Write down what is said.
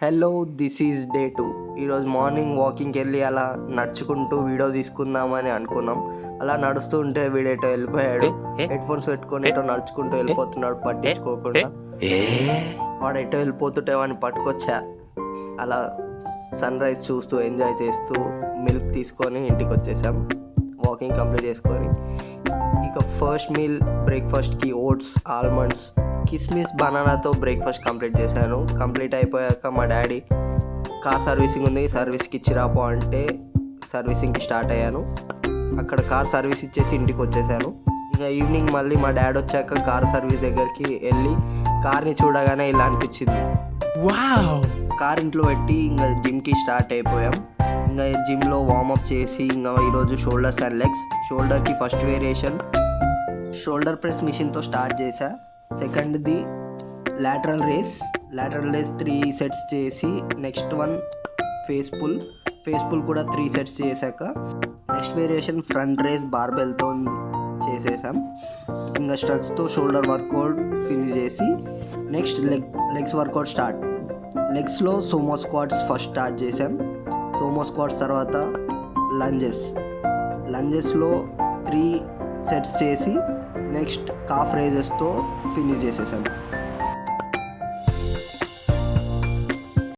Hello, this is day 2. ఈరోజు morning వాకింగ్కి వెళ్ళి అలా నడుచుకుంటూ వీడియో తీసుకుందామని అనుకున్నాం. అలా నడుస్తూ ఉంటే వీడేటో వెళ్ళిపోయాడు. హెడ్ ఫోన్స్ పెట్టుకొని ఎటో నడుచుకుంటూ వెళ్ళిపోతున్నాడు పట్టించుకోకుండా. వాడు ఎటో వెళ్ళిపోతుంటే వాడిని పట్టుకొచ్చా. అలా సన్ రైజ్ చూస్తూ ఎంజాయ్ చేస్తూ మిల్క్ తీసుకొని ఇంటికి వచ్చేసాం. వాకింగ్ కంప్లీట్ చేసుకొని ఇక ఫస్ట్ మీల్ బ్రేక్ఫాస్ట్కి ఓట్స్, ఆల్మండ్స్, కిస్మిస్, బనానాతో బ్రేక్ఫాస్ట్ కంప్లీట్ చేశాను. కంప్లీట్ అయిపోయాక మా డాడీ కార్ సర్వీసింగ్ ఉంది, సర్వీస్కి ఇచ్చి రాపో అంటే సర్వీసింగ్కి స్టార్ట్ అయ్యాను. అక్కడ కార్ సర్వీస్ ఇచ్చేసి ఇంటికి వచ్చేసాను. ఇంకా ఈవినింగ్ మళ్ళీ మా డాడీ వచ్చాక కార్ సర్వీస్ దగ్గరికి వెళ్ళి కార్ని చూడగానే ఇలా అనిపించింది. కార్ ఇంట్లో పెట్టి ఇంకా జిమ్కి స్టార్ట్ అయిపోయాం. ఇంకా జిమ్లో వార్మప్ చేసి ఇంకా ఈరోజు షోల్డర్స్ అండ్ లెగ్స్. షోల్డర్కి ఫస్ట్ వేరియేషన్ షోల్డర్ ప్రెస్ మిషన్తో స్టార్ట్ చేశా. సెకండ్ది లాటరల్ రేస్ 3 సెట్స్ చేసి నెక్స్ట్ వన్ ఫేస్ పుల్ కూడా 3 సెట్స్ చేశాక నెక్స్ట్ వేరియేషన్ ఫ్రంట్ రేస్ బార్బెల్తో చేసేసాం. ఇంకా స్ట్రగ్స్తో షోల్డర్ వర్కౌట్ ఫినిష్ చేసి నెక్స్ట్ లెగ్స్ వర్కౌట్ స్టార్ట్. లెగ్స్లో సోమో స్క్వాట్స్ ఫస్ట్ స్టార్ట్ చేసాం. సోమో స్క్వాట్స్ తర్వాత లంజెస్లో 3 సెట్స్ చేసి నెక్స్ట్ కాఫ్ రైజెస్తో ఫినిష్ చేసేసాం.